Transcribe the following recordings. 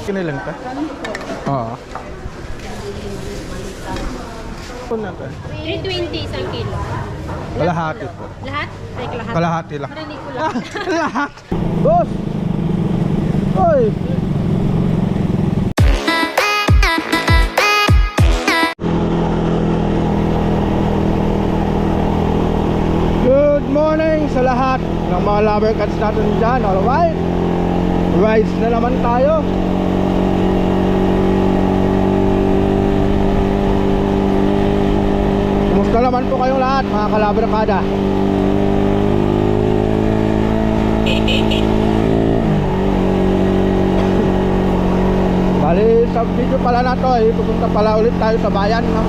Kinilang ka? Oo. Ito na ka. 320 isang kilo. Kalahati po. Lahat? Like lahat? Kalahati lang. Marinig ko lang. Lahat! Boss! Hoy! Good morning sa lahat ng mga lover cats natin dyan. Alright? Rides na naman tayo. Kumusta naman po kayong lahat mga ka-lover kada? Bali sa video pala na to ay pupunta pala ulit tayo sa bayan, no?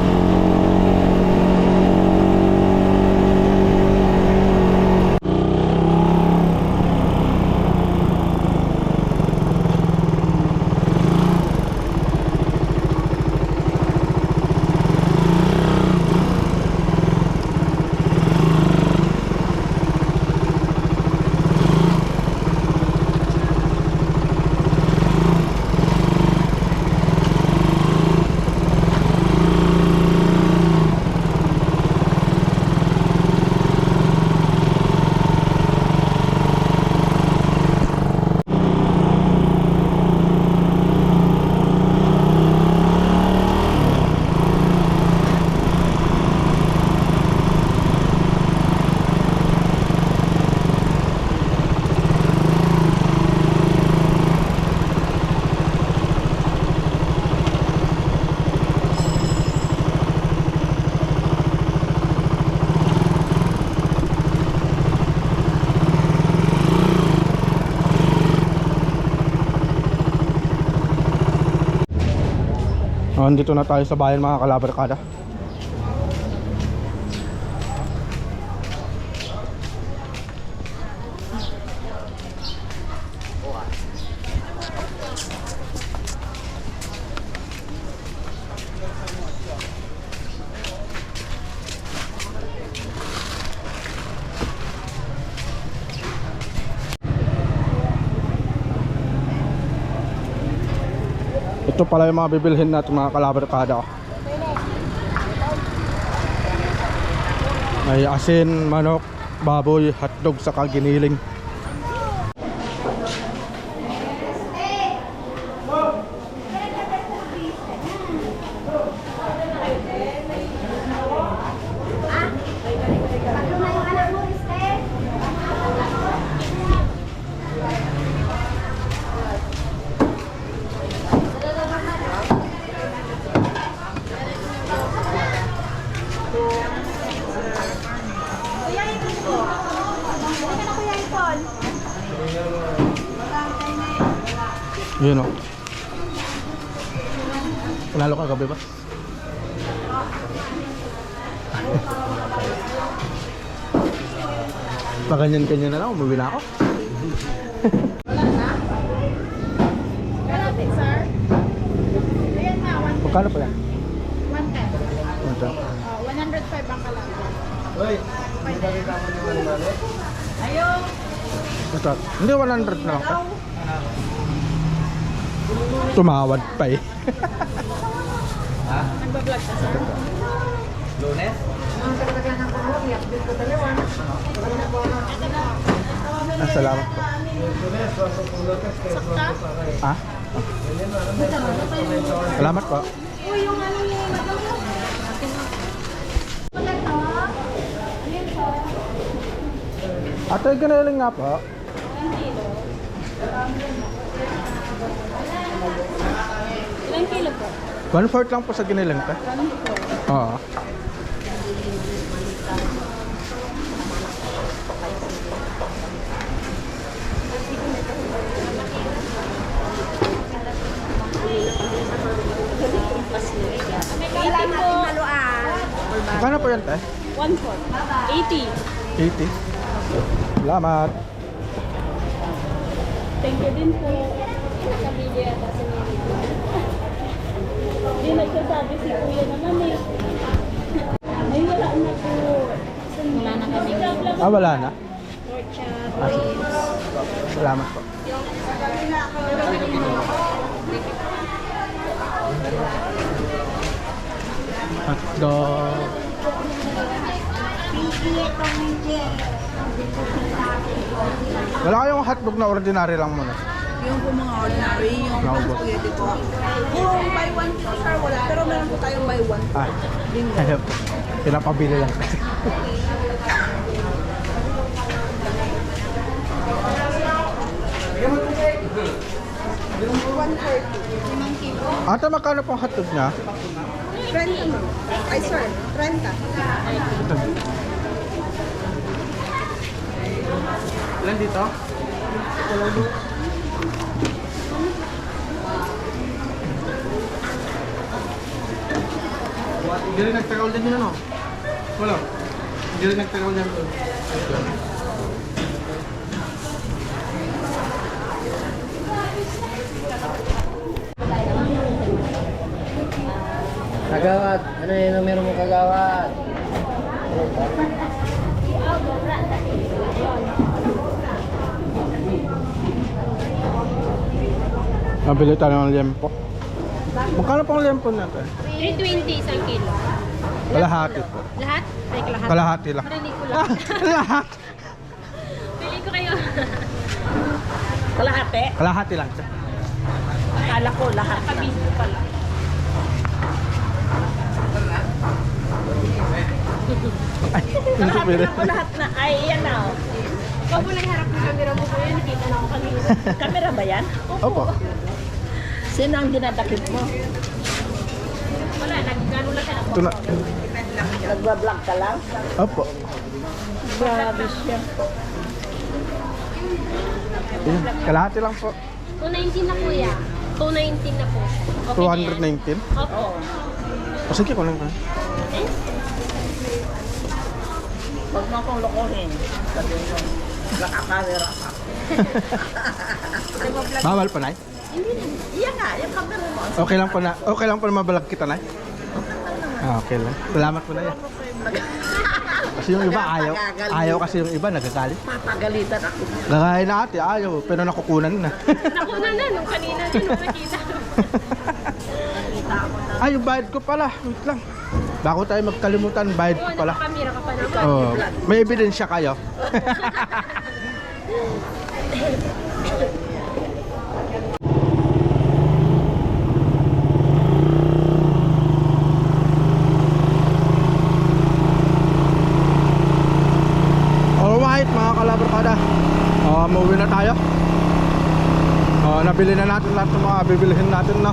Nandito na tayo sa bayan mga ka-lover kada. Ito pala yung mga bibilhin natin mga ka-lover kada. May asin, manok, baboy, hotdog, saka giniling. Yun o. Panalo ka gabi ba? Paganyan-kanyan na lang, umuwi na ako. Wala na? Kalapit, sir. Ayan na, 110. Magkano pa yan? 110. 105 ang kalapit. Hoy, hindi ba kita mo yung mali? Ayaw. Ito, hindi 100 na lang ka. Tumawad pa eh. Ha? Nagbablog ka, sir? Lunes? Salamat po. Sakta? Ah? Salamat po. Uy, yung ano yung Ate, ganaling nga po. Ilang kilo po? 1/4 lang po sa giniling ka. Oo. Magkano po yan, te? 1/4. 80. 80. Salamat. Thank you din po. Sa video at sa Mary. Hindi nagsasabi si Kuya naman eh. Ay, wala na po. Wala na kami. Ah, wala na? Pork chop, ribs. Salamat po. Yung hotdog. Wala kayong hotdog na ordinary lang muna. Yung po mga ordinary, yung Naubos. spaghetti po. Kung buy one po sir, wala. Pero meron po tayong buy one. Ah, ayun. Pinapabili lang kasi. Ate, magkano pong hotdog niya? 30 ma'am. Ay sir, 30. Ito. Ilan dito? Hindi rin nagtagaw din yun, ano? Wala. Hindi rin nagtagaw din yun. Kagawad, ano yung numero mo kagawad? Nabili tayo ng lempo. Magkano pong lempo natin? 320 isang kilo. Kalahati po. Lahat? Like lahat? Kalahati lang. Marinig ko lang. Lahat. Pili ko kayo. Kalahati. Kalahati lang. Akala ko lahat. Nakabis ko pala. Ay, hindi ko pwede. Lahat na. Ay, yan na. oh. Ikaw po lang harap ng camera mo po yun. Nakita na ako kanina. Camera ba yan? Opo. Sino ang dinadakip mo? Wala, nagano lang ka na. Ito na. Nagbablog ka lang? Opo. Grabe siya. Yun, kalahati lang po. 219 na kuya. 219 na po. Okay na yan? 219. Opo. O sige, kulang ka. Huwag mo akong lokohin. Sabi mo, nakakamera ka. Bawal pa, Nay? Iyan nga, yung camera mo. Okay lang po na mabalag kita, Nay? Ah, okay lang. Salamat po, Nay. Kasi yung iba ayaw. Ayaw kasi yung iba nagagalit. Papagalitan ako. Gagaya na ate, ayaw. Pero nakukunan na. Nakuna na nung kanina din nung nakita. Ay, yung bayad ko pala. Wait lang. Bago tayo magkalimutan, bayad ko pala. Nakakamera ka pa naman. Oh, may ebidensya kayo. Alright, mga kalabarkada. Umuwi na tayo. Nabili na natin lahat ng mga bibilihin natin na.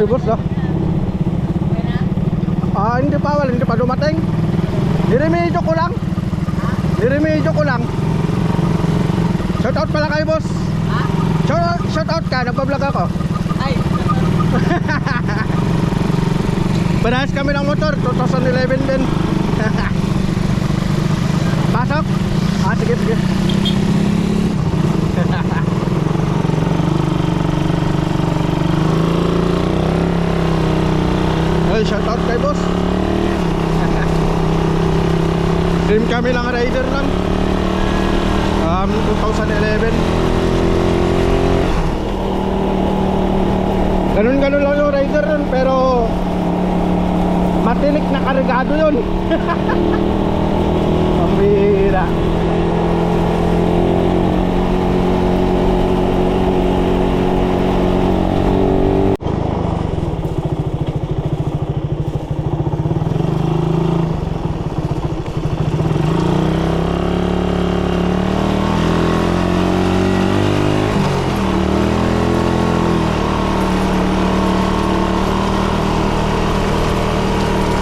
si boss, no? Ah, hindi pa dumating. Niremedyo ko lang. Shout out pala kay boss. Shout out ka, nagpa-vlog ako. Ay, Parehas kami ng motor, 2011 din. Pasok? Ah, sige. Hey, shout out kay boss. Dream kami lang rider nun. 2011. Ganun lang yung rider nun, pero matinik na kargado yun. Pambira.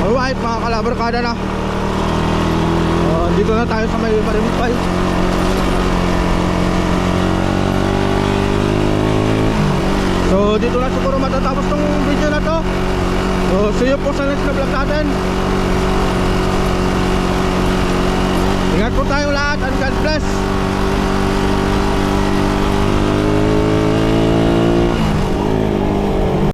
Alright mga kalabarkada na. Dito na tayo sa may Marimpay. So dito na siguro matatapos tong video na to. So see you po sa next na vlog natin. Ingat po tayong lahat and God bless.